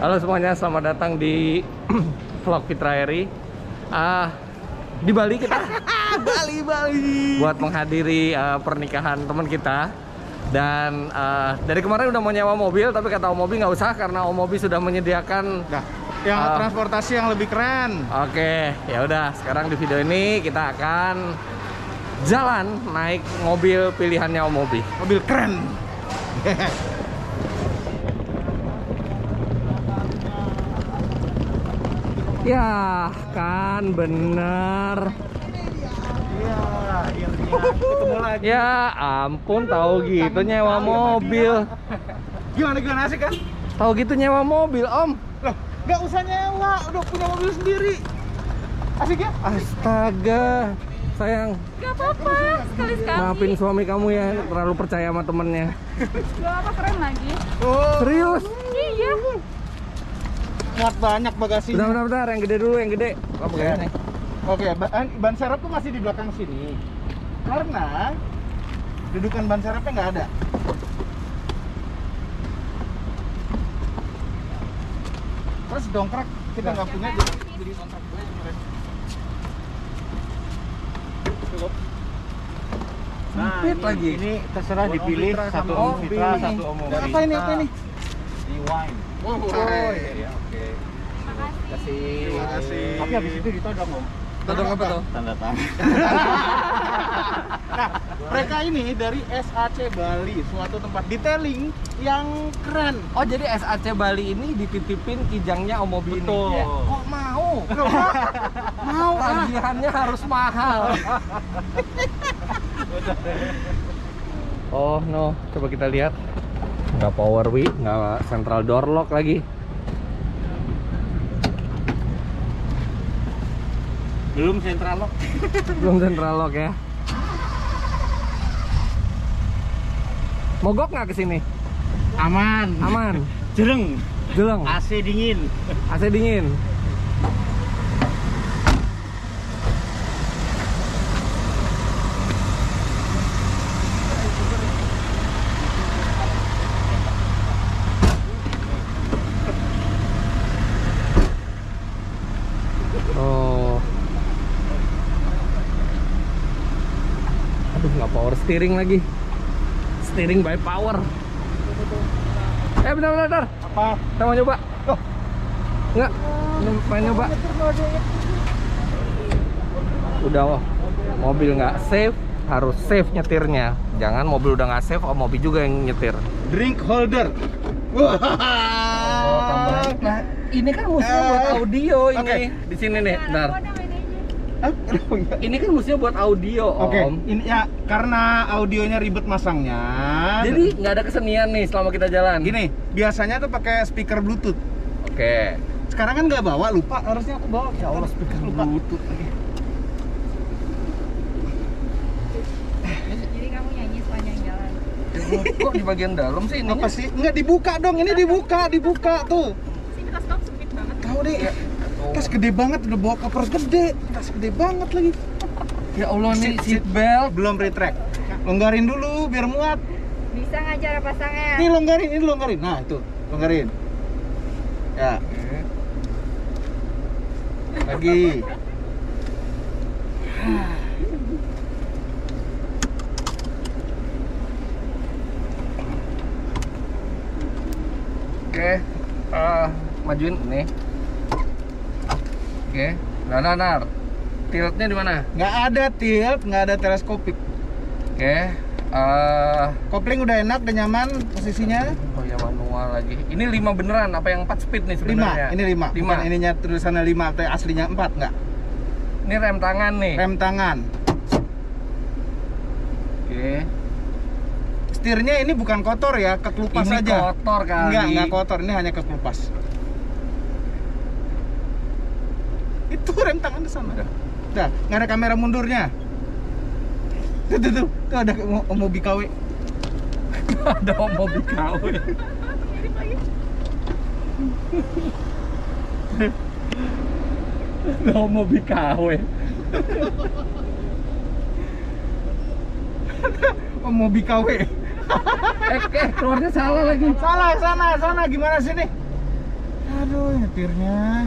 Halo semuanya, selamat datang di vlog Fitra Eri. Di Bali kita Bali buat menghadiri pernikahan teman kita. Dan dari kemarin udah mau nyewa mobil, tapi kata Om Mobi nggak usah karena Om Mobi sudah menyediakan yang transportasi yang lebih keren. Oke, ya udah. Sekarang di video ini kita akan jalan naik mobil pilihannya Om Mobi. Mobil keren. Ya kan bener. Iya, ketemu lagi. Ya ampun, tahu gitu nyewa mobil. Gimana asik kan? Tahu gitu nyewa mobil, Om. Loh, nggak usah nyewa, udah punya mobil sendiri. Asik ya? Astaga, sayang. Gak apa-apa, sekali-sekali. Maafin suami kamu ya, terlalu percaya sama temennya. Gak apa, keren lagi. Oh, Serius? Iya. muat banyak bagasinya. Bentar, yang gede dulu, yang gede. Apa Ya. nih? Oke, ban serep tuh masih di belakang sini. Karena dudukan ban serepnya nggak ada. Terus dongkrak kita nggak punya, jadi dongkrak gue yang keren. Cukup. Sempit lagi. Ini terserah dipilih satu Oh, Om Fitra, pilih. satu Om Mobi. Apa ini? Di wine. Oh, Ya, oke. Terima kasih. Tapi habis itu ditodong Om. Todong apa tuh? Tanda tangan. Nah, mereka ini dari SAC Bali, suatu tempat detailing yang keren. Oh, jadi SAC Bali ini dititipin kijangnya Om Mobi ini. Betul. Ya. Kok mau? Mau Tagihannya harus mahal. Oh no, coba kita lihat. Nggak power wi, nggak central door lock lagi. belum sentral lock. Belum central lock ya. Mogok nggak ke sini? Aman. Aman. Jereng. Jeleng. AC dingin. AC dingin. Oh. Aduh, nggak power steering lagi. Steering by power. Bentar. Apa? Kita mau nyoba. Oh. Enggak, main nyoba. Udah, mobil nggak safe, harus safe nyetirnya. Jangan mobil udah nggak safe, mobil juga yang nyetir. Drink holder. Wah. Oh, tambahan. Nah, ini kan musiknya buat audio ini. Oke. Di sini nih, bentar. Hah? Ini kan musiknya buat audio, Oke, Om. ini ya karena audionya ribet masangnya. Jadi nggak ada kesenian nih selama kita jalan. gini, biasanya tuh pakai speaker Bluetooth. Oke. Sekarang kan nggak bawa, lupa. Harusnya aku bawa. Ya Allah, speaker lupa. Bluetooth lagi. Jadi kamu nyanyi sepanjang jalan. Kok di bagian dalam sih ini? Apa sih? Nggak dibuka dong, ini dibuka tuh. Sini tas kamu sempit banget. Tahu deh, tas gede banget, udah bawa koper gede, tas gede banget lagi. Ya Allah nih, seat belt. Belum retract. Longgarin dulu biar muat. Bisa nggak cara pasangnya? Ini longgarin. Nah, itu, longgarin. Ya. Lagi. Oke, majuin nih. Oke, nah. Tiltnya di mana? Nggak ada tilt, nggak ada teleskopik. Oke, Kopling udah enak, udah nyaman posisinya. oh ya manual lagi. Ini 5 beneran, apa yang 4 speed nih 5, sebenarnya? ini 5. 5. Bukan ininya tulisannya 5 atau aslinya 4, nggak. Ini rem tangan nih. Rem tangan. Oke. Setirnya ini bukan kotor ya, kekelupas Ini aja. kotor kali. Enggak kotor, ini hanya kekelupas. Itu rem tangan di sana. Udah, nggak ada kamera mundurnya. Tuh ada mobil KW. Ada mobil KW. Ada mobil KW. Mobil KW. Keluarnya salah lagi. Salah, sana gimana sini? Aduh, nyetirnya.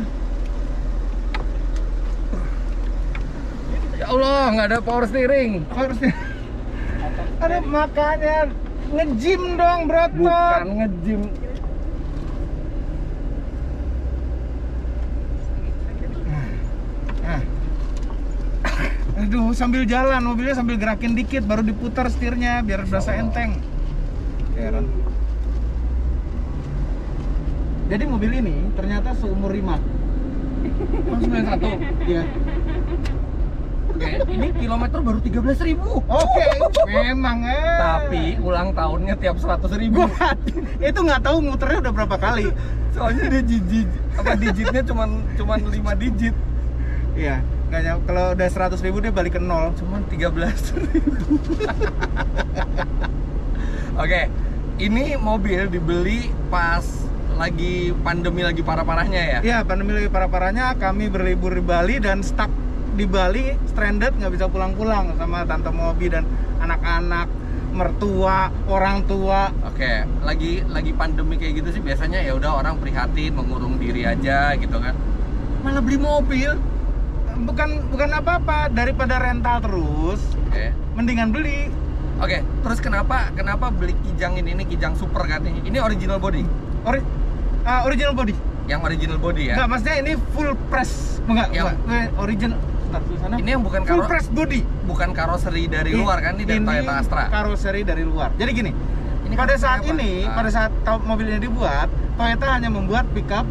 Ya Allah, nggak ada power steering. Harusnya. Ada makanya nge-gym dong, Broto. Bukan nge-gym. Nah. Aduh, sambil jalan mobilnya sambil gerakin dikit baru diputar setirnya biar berasa enteng. Heran. Jadi mobil ini ternyata seumur Rimak. Oh, 91. Iya. Oke, ini kilometer baru 13.000. Oke, memang Tapi ulang tahunnya tiap 100.000. itu nggak tahu muternya udah berapa kali. Soalnya dia digitnya cuman 5 digit. Iya, nggak nyampe. Kalau udah 100.000 dia balik ke nol. Cuman 13.000. Oke, ini mobil dibeli pas lagi pandemi lagi parah-parahnya ya? Iya, pandemi lagi parah-parahnya. Kami berlibur di Bali dan stuck di Bali, stranded, nggak bisa pulang-pulang sama tante Mobi dan anak-anak, mertua, orang tua. Oke, lagi pandemi kayak gitu sih biasanya ya udah orang prihatin, mengurung diri aja gitu kan. Malah beli mobil. Bukan apa-apa, daripada rental terus, Oke. mendingan beli. Oke, terus kenapa beli Kijang ini Kijang Super kan nih? Ini original body. Original body. Yang original body ya? Enggak, maksudnya ini full press. Enggak, original. Sana. Ini yang bukan full press body. Bukan karoseri dari luar kan, ini dari Toyota Astra. Karoseri dari luar. Jadi gini, Ini pada saat apa? ini, pada saat mobil ini dibuat, Toyota hanya membuat pickup.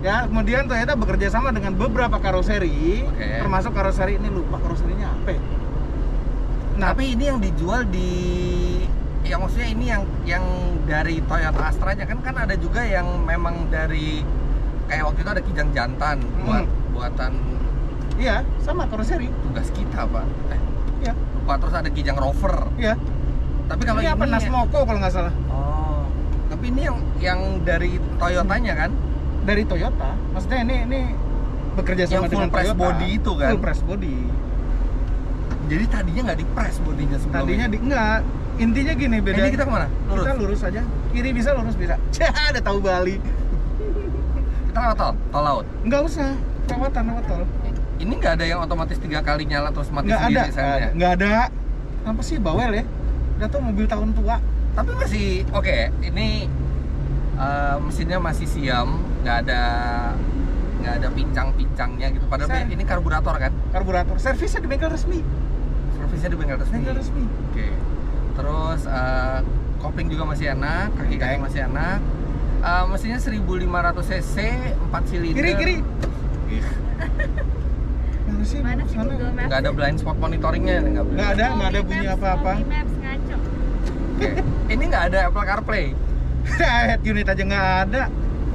Ya, kemudian Toyota bekerja sama dengan beberapa karoseri, termasuk karoseri ini, lupa karoserinya apa. Nah, tapi ini yang dijual ya maksudnya ini yang dari Toyota Astra-nya kan ada juga yang memang dari kayak waktu itu ada Kijang jantan buatan. Iya, sama karoseri. Tugas kita, Pak. Iya. Lupa, terus ada Kijang Rover. Iya. Tapi kalau ini apa Nasmoko kalau nggak salah. Oh. Tapi ini yang dari Toyotanya kan? Dari Toyota. Maksudnya ini bekerja sama yang full dengan press Toyota. body itu kan? Full press body. Jadi tadinya nggak di press bodinya sebelumnya. Tadinya enggak. Intinya gini, beda. Ini kita kemana? Lurus. Kita lurus aja. Kiri bisa, lurus bisa. Ada tahu Bali. Kita lewat tol laut. Enggak usah. Lewat tol. Ini nggak ada yang otomatis 3 kali nyala terus mati Nggak sendiri ada. sana ya? Nggak ada. Apa sih bawel ya? Udah tuh mobil tahun tua. Tapi masih oke. Ini mesinnya masih siam, nggak ada pincang-pincangnya gitu. Padahal ini karburator kan? Karburator. Servisnya di bengkel resmi. Servisnya di bengkel resmi. Bengkel resmi. Oke. Terus kopling juga masih enak, kaki-kaki masih enak. Mesinnya 1500 cc, 4 silinder. Kiri. Mana sih? Mana sih Sana. Google Maps? Nggak ada blind spot monitoringnya, Nggak ada bunyi apa-apa. Google Maps ngaco. Oke. Ini nggak ada Apple CarPlay. Head unit aja nggak ada.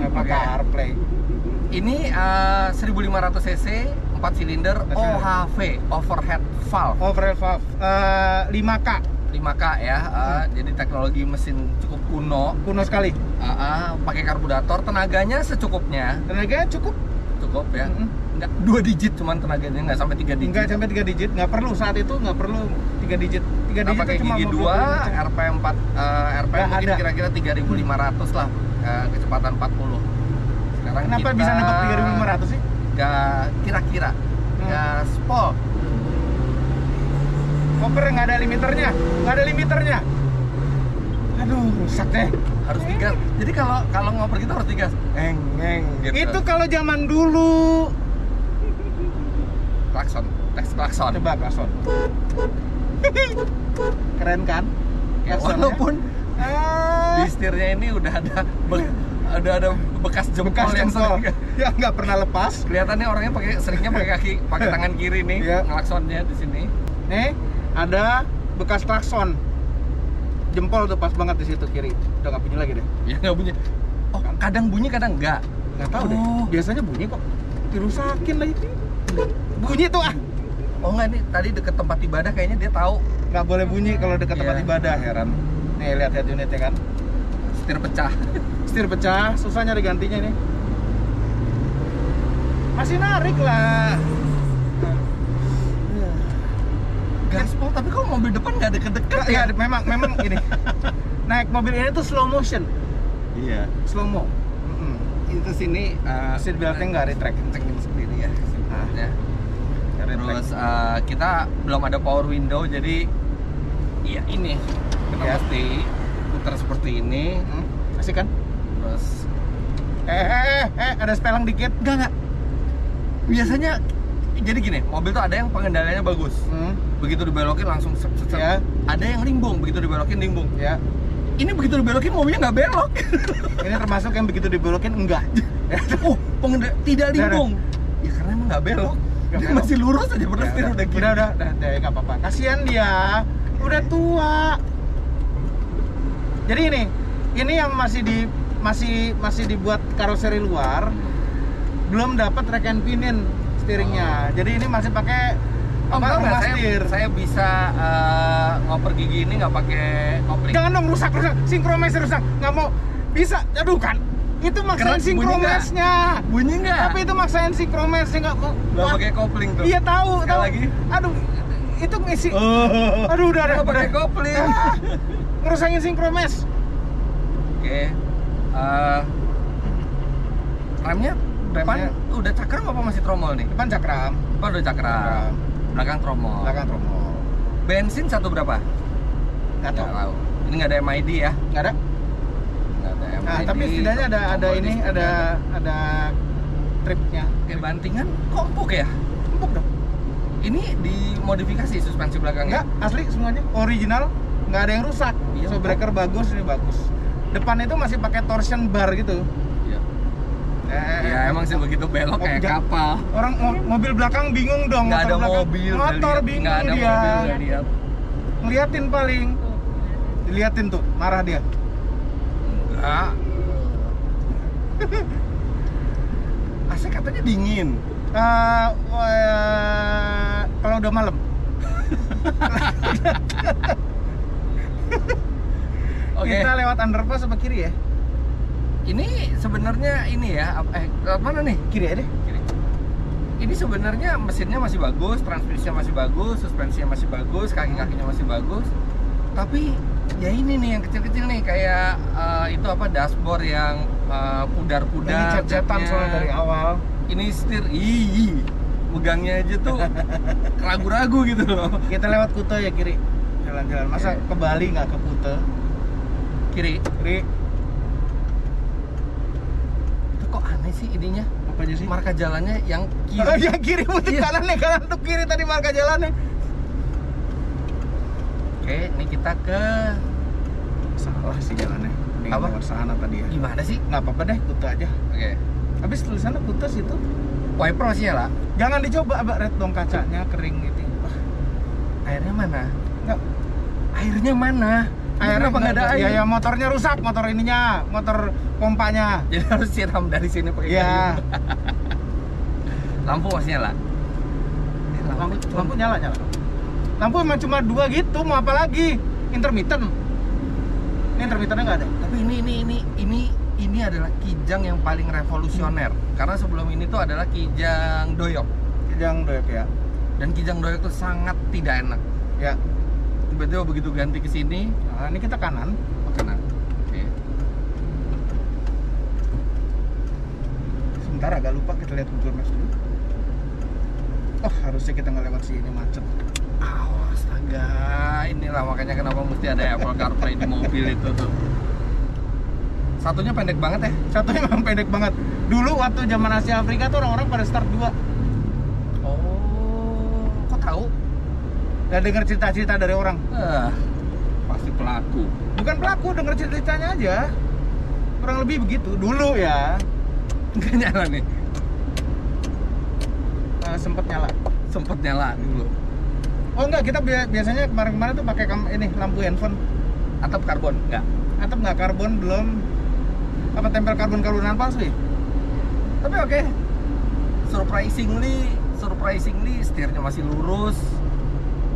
Apa Oke. CarPlay? Ini 1500 cc, 4 silinder, OHV, overhead valve. Overhead valve 5K. 5K ya. Jadi teknologi mesin cukup kuno Sekali. pakai karburator, tenaganya secukupnya. Tenaganya cukup Ya. Enggak 2 digit cuman tenaganya, enggak sampai 3 digit. Enggak sampai 3 digit, nggak perlu saat itu, nggak perlu 3 digit. 3 Nah, digit pakai itu cuma gigi 2, RPM 4, RPM mungkin ada. kira-kira 3.500 lah, kecepatan 40. Sekarang Kenapa kita bisa nebak 3.500 sih? Enggak kira-kira. Ya spol. Koper nggak ada limiternya. Aduh, rusak deh. Harus digas. Jadi kalau ngoper kita harus digas. Ngeng gitu. Itu kalau zaman dulu. Tes klakson. Coba klakson. Keren kan? Ya, Klaksonnya. walaupun di setirnya ini udah ada bekas jempol yang sering ya nggak pernah lepas. kelihatannya orangnya seringnya pakai tangan kiri nih, Iya. ngelaksonnya di sini. Nih, ada bekas klakson. Jempol tuh pas banget di situ kiri. Udah nggak bunyi lagi deh. Ya nggak bunyi. Oh, kadang bunyi kadang enggak. Nggak tahu deh. Oh. Biasanya bunyi kok. Dirusakin lagi. Bunyi tuh ah. Oh enggak, nih tadi deket tempat ibadah kayaknya dia tahu Nggak boleh bunyi kalau dekat tempat Iya. ibadah. Heran. Nih lihat head unitnya kan. setir pecah. Setir pecah, susah nyari gantinya nih. Masih narik lah. Gaspol, tapi kok mobil depan nggak deket-deket ya? Ya, memang ini. Naik mobil ini tuh slow motion. Iya. Slow mo. terus ini Seat beltnya nggak retract. Retractin sendiri ya seat beltnya. Nggak retract. Terus kita belum ada power window, jadi ya ini kita Ya. mesti putar seperti ini. Asik kan? Terus Ada spelang dikit. enggak. Biasanya jadi gini, mobil tuh ada yang pengendaliannya bagus. Begitu dibelokin langsung set. Ya. Ada yang limbung, begitu dibelokin limbung. Ya. Ini begitu dibelokin mobilnya nggak belok. Ini termasuk yang begitu dibelokin enggak. Oh, tidak limbung. Ya karena emang nggak belok. Nggak Dia belok. masih lurus aja, bener Ya, setir udah gini. udah nggak apa-apa. Kasihan dia, udah tua. Jadi ini yang masih dibuat karoseri luar, belum dapat rack and pinion steeringnya. Jadi ini masih pakai Oh, enggak, rumah saya, setir. saya bisa ngoper gigi ini nggak pakai kopling. Jangan dong rusak, sinkromes rusak, nggak mau bisa. Aduh kan, itu maksain Keren, bunyi sinkromesnya. Bunyi nggak? Tapi itu maksain sinkromesnya nggak mau. Nggak pakai kopling tuh. Iya tahu. Sekali lagi. Aduh, itu ngisi. Aduh udah Nggak pakai kopling. Ngerusakin sinkromes. Oke. Remnya depan Remnya. udah cakram apa masih tromol nih? Depan cakram, Depan udah cakram. Belakang tromol. belakang tromol. Bensin satu berapa? Nggak Nggak tahu. tahu. Ini nggak ada MID ya? Nggak ada. Nggak ada MID. Nah, tapi setidaknya ada tombol ini, disk ada tripnya. Kayak bantingan kok empuk ya? Empuk dong. Ini dimodifikasi suspensi belakangnya? Enggak, asli semuanya original, nggak ada yang rusak. Iya, So breaker bagus, ini bagus. Depan itu masih pakai torsion bar gitu. Iya. Ya emang sih begitu belok kayak kapal. Orang mobil belakang bingung dong. Nggak ada motor belakang. mobil. Motor nggak lihat. bingung Nggak ada dia. mobil, nggak lihat. Ngeliatin paling. Diliatin tuh, marah dia. Enggak. AC katanya dingin. Kalau udah malam. Oke. Kita lewat underpass apa kiri ya? Ini sebenarnya ini ya, lewat mana nih? Kiri aja deh. Kiri. Ini sebenarnya mesinnya masih bagus, transmisinya masih bagus, suspensinya masih bagus, kaki-kakinya masih bagus. Tapi ya ini nih yang kecil-kecil nih kayak itu apa dashboard yang pudar-pudar. Ini cet-cetan catnya. soalnya dari awal. Ini setir, megangnya aja tuh ragu-ragu gitu loh. Kita lewat Kuta ya kiri. Jalan-jalan. Masa Oke. ke Bali nggak ke Kuta? Kiri. Kiri. Itu kok aneh sih ininya? Apa aja sih? Marka jalannya yang kiri. Oh, yang kiri muter Iya. kanan nih, kanan tuh kiri tadi marka jalannya. Oke, ini kita ke Salah sih jalannya. Ini Apa? lewat sana tadi ya. gimana sih? Nggak apa-apa deh, Kuta aja. Oke. Habis tulisannya Kuta situ. Wiper masih nyala? Jangan dicoba, Abak, red dong kacanya kering gitu. Airnya mana? Enggak. Airnya mana? Airnya Kenapa nggak ada air? Ya motornya rusak, motor ininya, motor pompanya. Jadi harus siram dari sini pakai Iya. kayu. Lampu masih nyala? Lampu nyala. Lampu emang cuma 2 gitu, mau apa lagi? Intermittent. Ini intermittennya nggak ada. Tapi ini adalah kijang yang paling revolusioner. Karena sebelum ini tuh adalah kijang doyok. Kijang doyok ya. Dan kijang doyok tuh sangat tidak enak. Ya. Tiba-tiba begitu ganti ke sini, Nah, ini kita kanan. kanan. Oke. Sebentar agak lupa, kita lihat Google Maps dulu. Oh, harusnya kita nggak lewat sini, macet. Astaga, inilah makanya kenapa mesti ada Apple CarPlay di mobil itu tuh. Satunya pendek banget ya. Satunya memang pendek banget. Dulu waktu zaman Asia Afrika tuh orang-orang pada start 2. Oh, kok tahu? Dan denger cerita-cerita dari orang. Pasti pelaku. Bukan pelaku, denger ceritanya aja. Kurang lebih begitu. Dulu ya. Nggak nyala nih. Sempet nyala. Sempet nyala dulu. Oh enggak, kita biasanya kemarin-kemarin tuh pakai ini lampu handphone. Atap karbon? Enggak. Atau nggak karbon, belum apa tempel karbon-karbonan palsu ya? Tapi oke. Surprisingly setirnya masih lurus.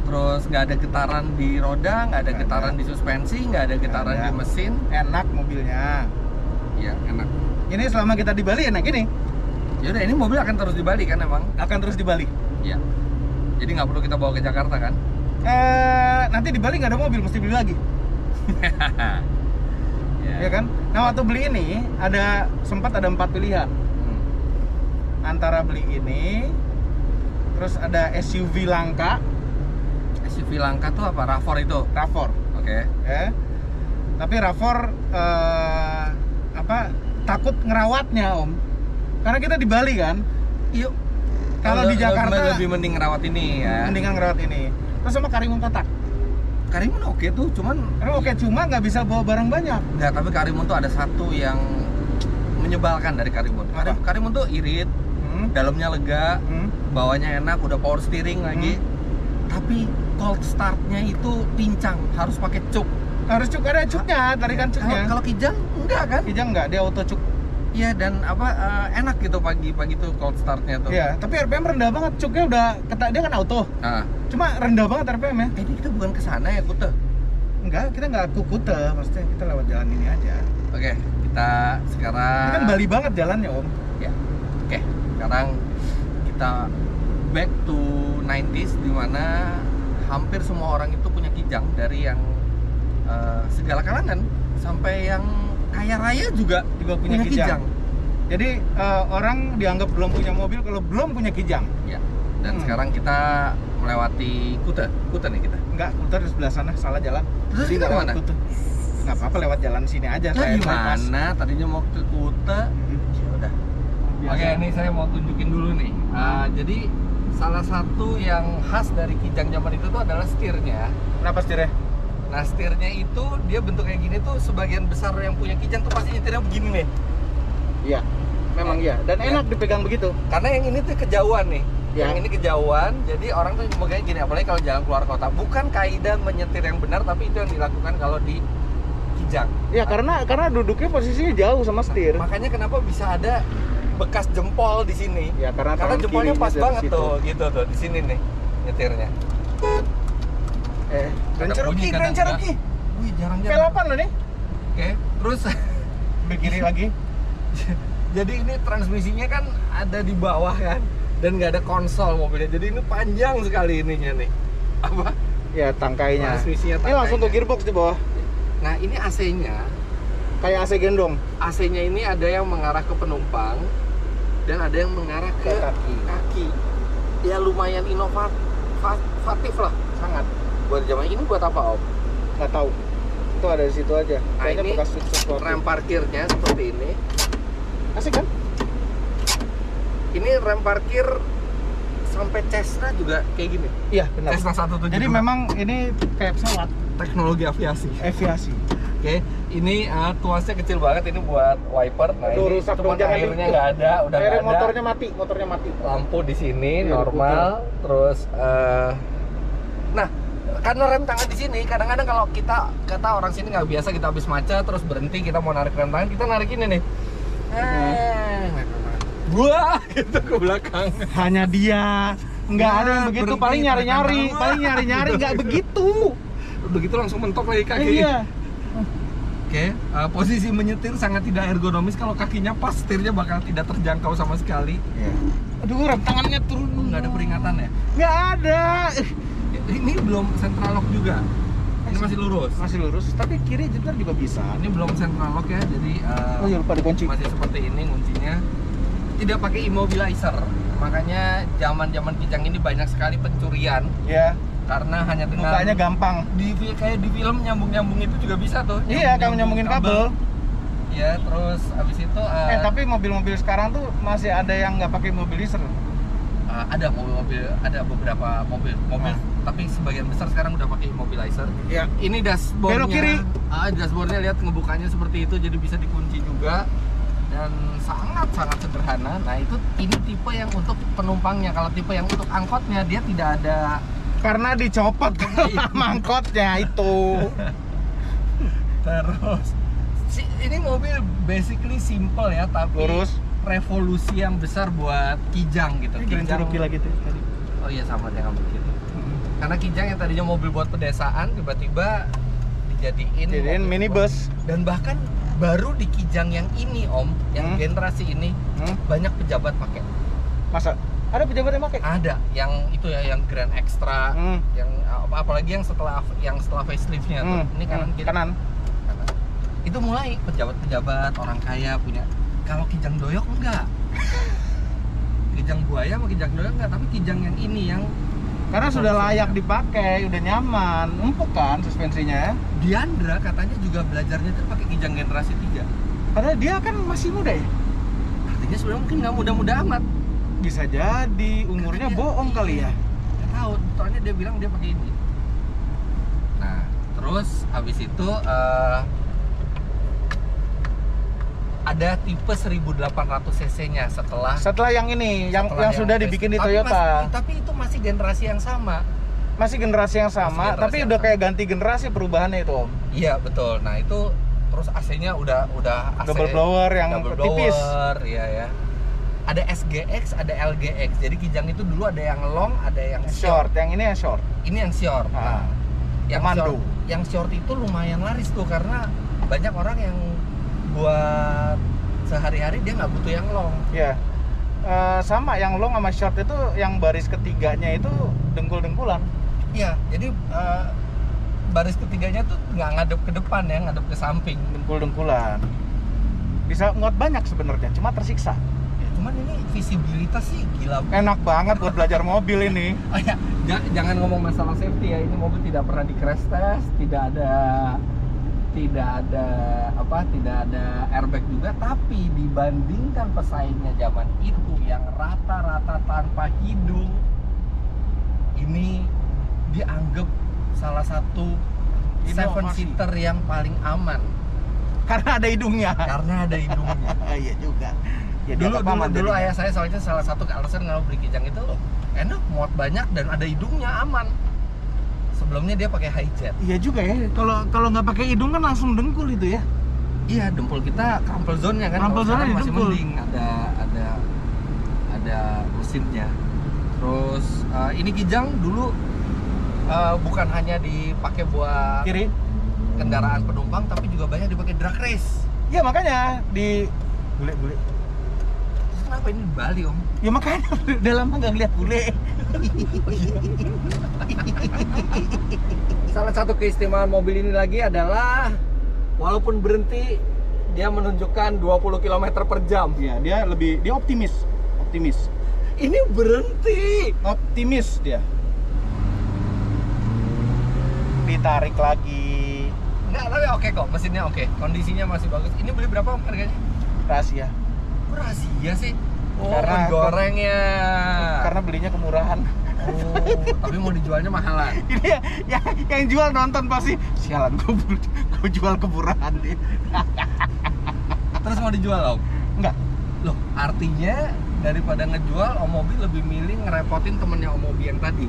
Terus nggak ada getaran di roda, nggak ada Nggak getaran ada. di suspensi, nggak ada getaran Nggak di ada. mesin. Enak mobilnya. Iya, enak. Ini selama kita di Bali enak ini. Yaudah, ini mobil akan terus di Bali kan emang? Akan terus di Bali. Iya. Jadi nggak perlu kita bawa ke Jakarta kan? Nanti di Bali nggak ada mobil, mesti beli lagi. Ya. ya kan? Nah waktu beli ini sempat ada 4 pilihan antara beli ini, terus ada SUV langka. SUV langka tuh apa? RAV4 itu? RAV4. Oke. Ya. Tapi RAV4 takut ngerawatnya Om, karena kita di Bali kan. Yuk. Kalau di Jakarta lebih mending ngerawat ini ya. Mendingan ngerawat ini. Terus sama Karimun kotak. Karimun oke tuh, cuma nggak bisa bawa barang banyak. Enggak, tapi Karimun tuh ada satu yang menyebalkan dari Karimun. Apa? Karimun tuh irit, dalamnya lega, bawanya enak, udah power steering lagi. Tapi cold startnya itu pincang, harus pakai cuk. Harus cuk, ada cuknya, tarikan cuknya. Kalau Kijang enggak kan? Kijang enggak, dia auto cuk. Iya, dan enak gitu pagi-pagi tuh cold startnya tuh. Iya, tapi RPM rendah banget, cuknya udah dia kan auto. Cuma rendah banget RPM-nya. Ini kita bukan ke sana ya, Kute? Enggak, kita nggak ke Kute, maksudnya kita lewat jalan ini aja. Oke, kita sekarang Ini kan Bali banget jalannya, Om. Ya. Oke, sekarang kita back to 90s di mana hampir semua orang itu punya Kijang, dari yang segala kalangan sampai yang kaya raya juga punya Kijang. Jadi orang dianggap belum punya mobil kalau belum punya Kijang. Ya. Dan sekarang kita melewati Kute nih kita. Enggak, Kute di sebelah sana, salah jalan. Terus kita kemana? Nggak apa-apa, lewat jalan sini aja. Ya gimana? Tadinya mau ke Kute. Ya udah. Oke, ini saya mau tunjukin dulu nih. Jadi salah satu yang khas dari Kijang zaman itu tuh adalah setirnya. Kenapa setirnya? Nah, setirnya itu dia bentuk kayak gini tuh, sebagian besar yang punya Kijang tuh pasti nyetirnya begini nih. Iya, memang iya. Dan enak dipegang begitu. Karena yang ini tuh kejauhan nih. Ya. Yang ini kejauhan, jadi orang tuh megangnya gini, apalagi kalau jalan keluar kota. Bukan kaidah menyetir yang benar, tapi itu yang dilakukan kalau di Kijang. Ya, karena duduknya posisinya jauh sama setir. Makanya kenapa bisa ada bekas jempol di sini? Ya, karena jempolnya pas banget situ. tuh, gitu tuh di sini nih nyetirnya. Grand Cherokee. Wih, jarang-jarang. V8 loh nih. Oke, terus Ambil kiri lagi. jadi ini transmisinya kan ada di bawah kan, dan nggak ada konsol mobilnya. Jadi ini panjang sekali ininya nih. Apa? Ya, tangkainya. Transmisinya Ini langsung ke gearbox di bawah. Nah, ini AC-nya. Kayak AC gendong. AC-nya ini ada yang mengarah ke penumpang dan ada yang mengarah ke kaki. Ya lumayan inovatif lah. Sangat. Buat zaman ini buat apa, Om? Nggak tahu. Itu ada di situ aja. Nah, Kayaknya ini bekas sesuatu. rem parkirnya seperti ini. Asik kan? Ini rem parkir sampai Cessna juga kayak gini. Iya, benar. Cessna 172. Jadi memang ini kayak pesawat. Teknologi aviasi. Oke, ini tuasnya kecil banget, ini buat wiper. Nah, Aduh, ini rusak cuma dong, jangan airnya nggak ada, udah nggak ada. motornya mati. Lampu di sini Iya, normal, terus nah, karena rem tangan di sini, kadang-kadang kalau kata orang sini nggak biasa, kita habis macet terus berhenti, kita mau narik rem tangan, kita narik ini nih. Wah, gitu ke belakang. Hanya dia. Nggak ada yang begitu, berhenti, paling nyari-nyari nggak begitu. Begitu langsung mentok lagi kaki. Iya. Oke, posisi menyetir sangat tidak ergonomis. Kalau kakinya pas, setirnya bakal tidak terjangkau sama sekali. Iya. Aduh, rem tangannya turun. Nggak ada peringatan ya? Nggak ada. Ini belum central lock juga. Ini masih lurus. Tapi kiri juga bisa. Ini belum central lock ya, jadi Oh iya, lupa dikunci. masih seperti ini kuncinya. Tidak pakai immobilizer. Makanya zaman Kijang ini banyak sekali pencurian. Ya. Karena hanya dengan Bukanya gampang. kayak di film nyambung itu juga bisa tuh. Iya, kamu nyambungin kabel. Ya, terus abis itu Tapi mobil-mobil sekarang tuh masih ada yang nggak pakai immobilizer. ada beberapa mobil, tapi sebagian besar sekarang udah pakai immobilizer. Iya. Ini dashboardnya. Belok kiri. Dashboardnya lihat ngebukanya seperti itu, jadi bisa dikunci juga dan sangat sederhana. Nah, ini tipe yang untuk penumpangnya. Kalau tipe yang untuk angkotnya dia tidak ada. Karena dicopot mangkotnya itu. Terus ini mobil basically simple ya, tapi Lurus. revolusi yang besar buat Kijang gitu. Grand Cherokee lagi tuh tadi. Oh iya, sama dengan begitu. Karena Kijang yang tadinya mobil buat pedesaan tiba-tiba dijadiin minibus. Dan bahkan baru di Kijang yang ini, Om, yang generasi ini banyak pejabat pakai. Masa? Ada pejabat yang pakai? Ada, yang itu ya, yang Grand Extra, yang apalagi yang setelah facelift-nya tuh. Ini kanan kiri. Kanan. Itu mulai pejabat-pejabat, orang kaya punya. Kalau Kijang Doyok enggak. Kijang buaya sama Kijang Doyok enggak, tapi Kijang yang ini yang Karena sudah layak dipakai, udah nyaman, empuk kan suspensinya. Diandra katanya juga belajarnya tuh pakai Kijang generasi 3. Padahal dia kan masih muda ya. Artinya sebenarnya mungkin nggak muda-muda amat. Bisa jadi umurnya bohong kali ya. Nggak tahu, soalnya dia bilang dia pakai ini. Nah, terus habis itu ada tipe 1800 cc-nya Setelah yang ini, yang sudah dibikin di tapi Toyota. tapi itu masih generasi yang sama. Masih generasi yang sama, generasi tapi yang udah sama. kayak ganti generasi perubahannya itu, Om. Iya, betul. Nah, itu terus AC-nya udah AC Double blower yang double tipis. blower, iya ya. Ada SGX, ada LGX. Jadi Kijang itu dulu ada yang long, ada yang short. Yang ini yang short. Ini yang short. Ah. Yang Komando. short, yang short itu lumayan laris tuh karena banyak orang yang buat sehari-hari dia nggak butuh yang long. Ya. Sama yang long sama short itu yang baris ketiganya itu dengkul-dengkulan. Iya, jadi baris ketiganya tuh nggak ngadep ke depan ya, ngadep ke samping. Dengkul-dengkulan. Bisa muat banyak sebenarnya, cuma tersiksa. Ya, cuman ini visibilitas sih gila. Enak banget buat belajar mobil ini. Oh ya, jangan ngomong masalah safety ya. Ini mobil tidak pernah di crash test, tidak ada airbag juga, tapi dibandingkan pesaingnya zaman itu yang rata-rata tanpa hidung, ini dianggap salah satu seven seater yang paling aman Karena ada hidungnya. karena ada hidungnya. Iya juga. Ya, Dulu ayah saya soalnya salah satu alasan kalau beli Kijang itu enak, muat banyak dan ada hidungnya, aman. Sebelumnya dia pakai hijet. Iya juga ya. Kalau nggak pakai hidung kan langsung dengkul itu ya. Iya, dempul kita crumple zone-nya kan. Crumple Kalau zone-nya sekarang di masih dempul. mending ada mesinnya. Terus ini Kijang dulu bukan hanya dipakai buat Kiri. kendaraan penumpang, tapi juga banyak dipakai drag race. Iya makanya di bule-bule. Terus kenapa ini di Bali, Om? Ya makanya udah lama nggak ngeliat bule. Salah satu keistimewaan mobil ini lagi adalah walaupun berhenti dia menunjukkan 20 km per jam. Iya, dia optimis. Ini berhenti. Optimis dia. Ditarik lagi. Enggak, tapi oke kok, mesinnya oke, kondisinya masih bagus. Ini beli berapa Om harganya? Rahasia. Kok rahasia sih? Oh, Karena- gorengnya. Karena belinya kemurahan. Oh, tapi mau dijualnya mahalan. Ini yang jual nonton pasti sialan gue jual kemurahan nih. Terus mau dijual, Om? Enggak. Loh, artinya daripada ngejual, Om Mobi lebih milih ngerepotin temennya Om Mobi yang tadi.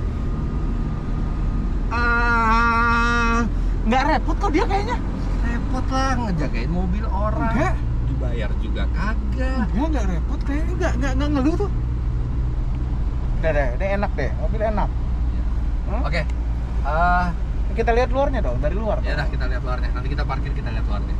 Nggak repot kok dia kayaknya. Repot lah ngejagain mobil orang. Enggak. Dibayar juga kagak. Nggak repot kayaknya. Nggak ngeluh tuh. Udah deh, ini enak deh. Mobil enak. Oke. Kita lihat luarnya dong, dari luar. Ya udah, kita lihat luarnya. Nanti kita parkir, kita lihat luarnya.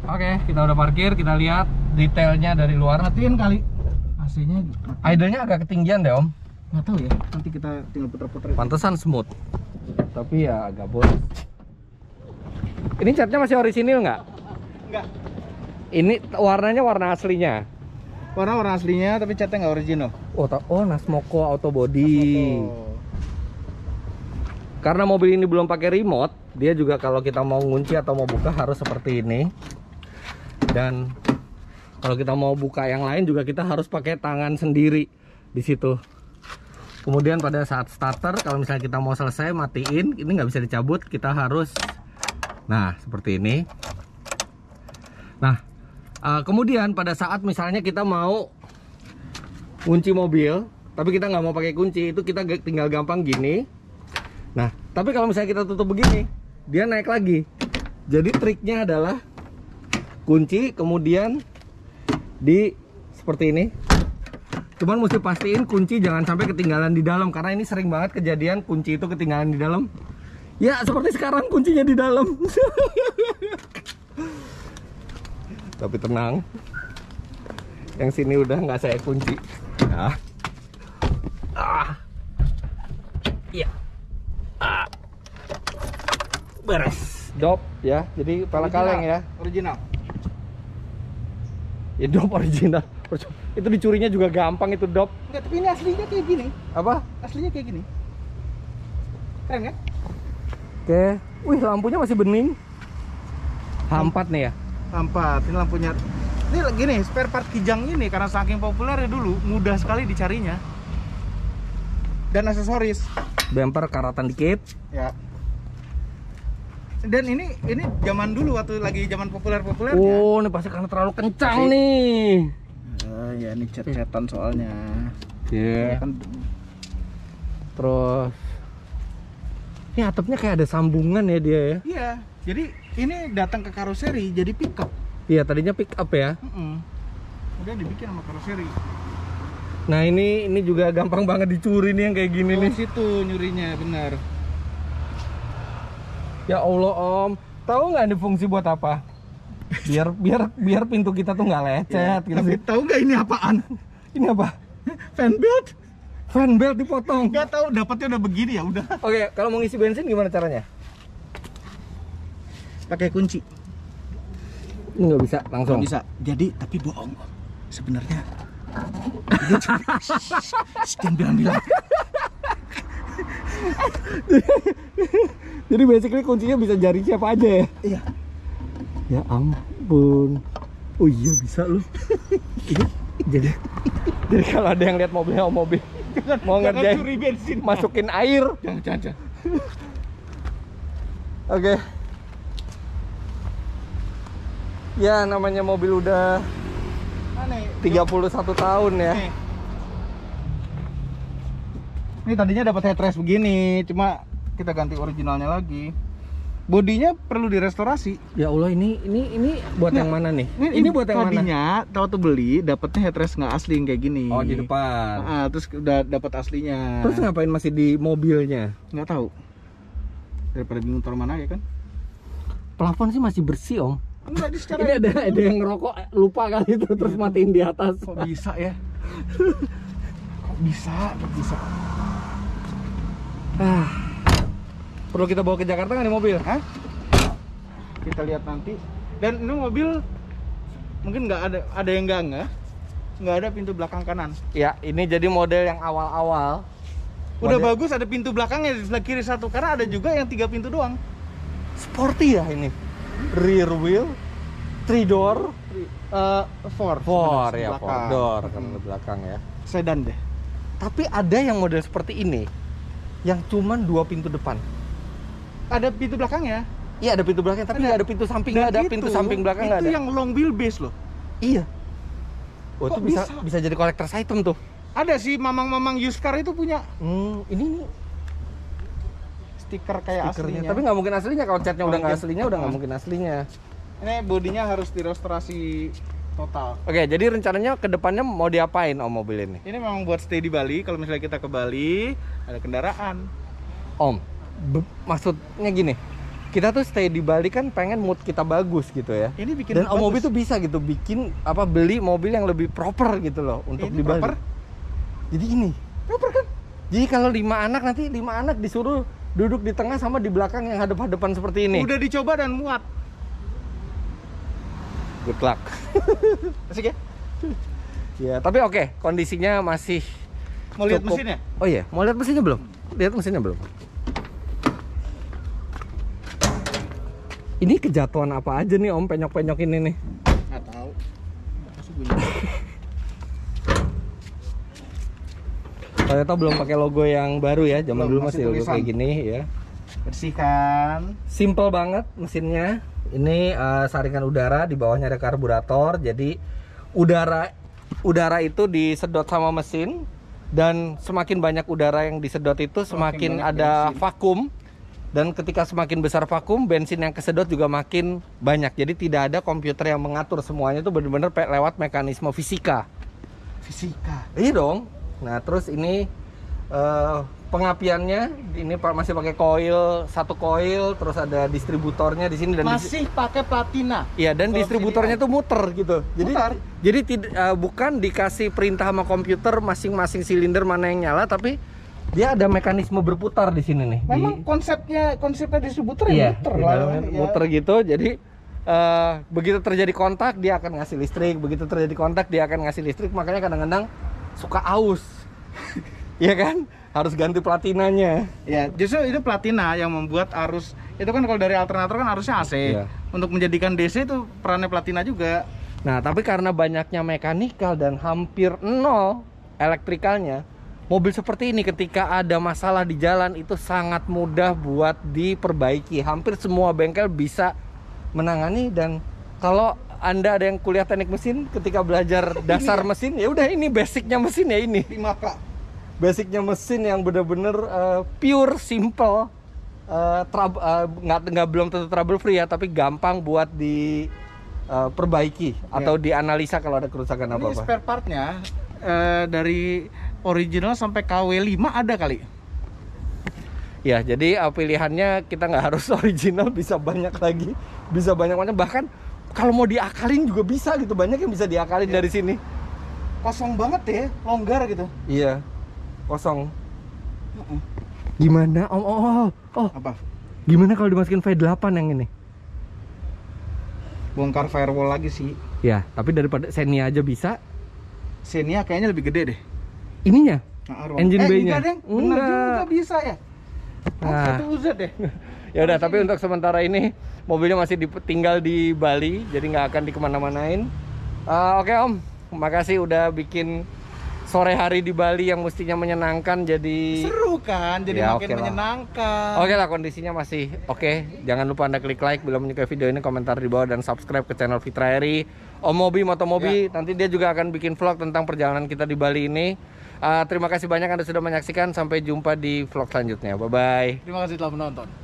Oke, kita udah parkir, kita lihat detailnya dari luar. Matiin kali. AC-nya Idle-nya agak ketinggian deh, Om. nggak tahu ya. Nanti kita tinggal putar-putar. Pantesan smooth. Tapi ya agak boros. Ini catnya masih orisinil nggak? Enggak. Ini warnanya warna aslinya. Warna aslinya tapi catnya nggak original. Oh, Nasmoko Auto Body. Karena mobil ini belum pakai remote, dia juga kalau kita mau ngunci atau mau buka harus seperti ini. Dan kalau kita mau buka yang lain juga kita harus pakai tangan sendiri di situ. Kemudian pada saat starter, kalau misalnya kita mau selesai matiin, ini nggak bisa dicabut, kita harus, nah seperti ini. Nah, kemudian pada saat misalnya kita mau kunci mobil, tapi kita nggak mau pakai kunci, itu kita tinggal gampang gini. Nah, tapi kalau misalnya kita tutup begini, dia naik lagi. Jadi triknya adalah kunci, kemudian di seperti ini, Cuman mesti pastiin kunci jangan sampai ketinggalan di dalam, karena ini sering banget kejadian kunci itu ketinggalan di dalam. Ya seperti sekarang kuncinya di dalam. Tapi tenang, yang sini udah nggak saya kunci. Nah. Iya. Beres. Dop ya, jadi pala kaleng ya. Original. Ya dop original. Itu dicurinya juga gampang itu dop. Enggak, tapi ini aslinya kayak gini. Apa? Aslinya kayak gini. Keren kan? Oke. Wih, lampunya masih bening. H4 nih ya. H4. Ini lampunya. Ini gini, spare part Kijang ini karena saking populernya dulu, mudah sekali dicarinya. Dan aksesoris. Bumper karatan dikit. Ya. Dan ini zaman dulu waktu lagi zaman populer-populernya. Oh, ini pasti karena terlalu kencang nih. Ya ini cat-catan soalnya. Iya. Ya kan. Terus ini atapnya kayak ada sambungan ya dia ya. Iya. Jadi ini datang ke karoseri jadi pickup. Iya, tadinya pick up ya. Udah dibikin sama karoseri. Nah, ini juga gampang banget dicuri nih yang kayak gini nih. Situ nyurinya, benar. Ya Allah, Om. Tahu nggak ini fungsi buat apa? Biar pintu kita tuh nggak lecet gitu. Tapi tahu nggak ini apaan? Ini apa? Fan belt? Fan belt dipotong. Nggak tahu, dapatnya udah begini ya udah. Oke, kalau mau ngisi bensin gimana caranya? Pakai kunci. Ini nggak bisa langsung. Nggak bisa. Jadi tapi bohong. Sebenarnya. Jangan bilang-bilang. Jadi basically kuncinya bisa jari siapa aja ya? Iya. Ya ampun. Oh iya bisa loh. jadi kalau ada yang lihat mobilnya mobil mau ngerjain curi bensin, masukin air. Jangan. Oke. Ya namanya mobil udah Aneh. 31 tahun ya. Nih. Ini tadinya dapat headrest begini, cuma kita ganti originalnya lagi. Bodinya perlu direstorasi. Ya Allah, ini buat yang mana nih? Ini buat yang mana? Tadinya tahu tuh beli dapatnya headrest nggak asli yang kayak gini. Oh, di depan. Terus udah dapat aslinya. Terus ngapain masih di mobilnya? Nggak tahu. Daripada bingung taruh mana ya kan? Plafon sih masih bersih, Om. Enggak, Ini ada yang ngerokok lupa kali itu terus matiin di atas. Kok bisa ya? Kok bisa? Perlu kita bawa ke Jakarta nggak nih mobil? Hah? Kita lihat nanti. Dan ini mobil mungkin nggak ada yang nggak ada pintu belakang kanan. Ya, ini jadi model yang awal-awal. Udah bagus ada pintu belakangnya di sebelah kiri satu, karena ada juga yang 3 pintu doang. Sporty ya ini. Rear wheel, 3 door, 4 ya, 4 door kan di belakang ya. Sedan deh. Tapi ada yang model seperti ini yang cuman 2 pintu depan. Ada pintu belakangnya. Iya, ada pintu belakang, tapi nggak ada pintu samping, nggak ada pintu samping belakang, nggak ada. Itu yang long wheelbase loh. Iya. Oh, Kok itu bisa jadi collector's item tuh. Ada sih mamang-mamang used car itu punya. Ini Stiker kayak stikernya. aslinya. Tapi nggak mungkin aslinya kalau catnya udah nggak aslinya, udah nggak mungkin aslinya. Ini bodinya harus direstorasi total. Oke, jadi rencananya ke depannya mau diapain Om mobil ini? Ini memang buat stay di Bali. Kalau misalnya kita ke Bali, ada kendaraan. Om, maksudnya gini, kita tuh stay di Bali kan pengen mood kita bagus gitu ya. Ini bikin Dan Om mobil tuh bisa gitu bikin beli mobil yang lebih proper gitu loh untuk ini di Bali. proper? Jadi gini, Proper kan? jadi kalau 5 anak nanti 5 anak disuruh duduk di tengah sama di belakang yang hadap-hadapan seperti ini. Udah dicoba dan muat. Good luck. Asik ya? Ya, tapi oke, kondisinya masih Mau lihat cukup. mesinnya? Oh iya, mau lihat mesinnya belum? Lihat mesinnya belum? Ini kejatuhan apa aja nih Om penyok-penyok ini nih? Nggak tahu. Toyota belum pakai logo yang baru ya, zaman dulu masih logo tulisan. kayak gini ya. Bersihkan. Simple banget mesinnya. Ini saringan udara, di bawahnya ada karburator. Jadi udara itu disedot sama mesin, dan semakin banyak udara yang disedot itu semakin ada bensin. vakum. Dan ketika semakin besar vakum, bensin yang kesedot juga makin banyak. Jadi tidak ada komputer yang mengatur, semuanya itu benar-benar lewat mekanisme fisika. Fisika. Iya dong. Nah, terus ini pengapiannya ini masih pakai koil, satu koil, terus ada distributornya di sini dan Masih pakai platina. iya, dan Kalau distributornya sini tuh muter gitu. Jadi bukan dikasih perintah sama komputer masing-masing silinder mana yang nyala, tapi dia ada mekanisme berputar di sini nih. Memang konsepnya distributor Iya, yang muter di lah. dalamnya Ya. muter gitu. Jadi begitu terjadi kontak dia akan ngasih listrik, begitu terjadi kontak dia akan ngasih listrik. Makanya kadang-kadang suka aus. Iya kan? Harus ganti platinanya. Ya, justru itu platina yang membuat arus itu kan kalau dari alternator kan arusnya AC. Iya. Untuk menjadikan DC itu perannya platina juga. Nah, tapi karena banyaknya mekanikal dan hampir nol elektrikalnya, mobil seperti ini ketika ada masalah di jalan itu sangat mudah buat diperbaiki. Hampir semua bengkel bisa menangani, dan kalau Anda ada yang kuliah teknik mesin, ketika belajar dasar mesin, ya udah ini basicnya mesin ya ini. 5K. Basicnya mesin yang bener-bener pure, simple, belum tentu trouble free ya, tapi gampang buat diperbaiki atau dianalisa kalau ada kerusakan Ini apa-apa. spare partnya dari original sampai KW5 ada kali. Ya, jadi pilihannya kita nggak harus original, bisa banyak lagi, bisa banyak macam. Bahkan kalau mau diakalin juga bisa gitu, banyak yang bisa diakalin dari sini. Kosong banget ya, longgar gitu. Iya, kosong. Gimana? Oh, Apa? gimana kalau dimasukin V8 yang ini? Bongkar firewall lagi sih. Ya, tapi daripada Xenia aja bisa, Xenia kayaknya lebih gede deh. ininya Nah, engine bay-nya. enggak, Deng. Bener juga bisa ya. Nah. Satu UZ deh. Ya udah, tapi untuk sementara ini mobilnya masih tinggal di Bali, jadi nggak akan dikemana-manain. Oke Om, makasih udah bikin sore hari di Bali yang mestinya menyenangkan jadi Seru kan, jadi Ya, makin oke lah. menyenangkan. Oke lah, kondisinya masih oke. Jangan lupa Anda klik like bila menyukai video ini, komentar di bawah, dan subscribe ke channel Fitra Eri. Om Mobi, Motomobi, nanti dia juga akan bikin vlog tentang perjalanan kita di Bali ini. Terima kasih banyak Anda sudah menyaksikan. Sampai jumpa di vlog selanjutnya. Bye-bye. Terima kasih telah menonton.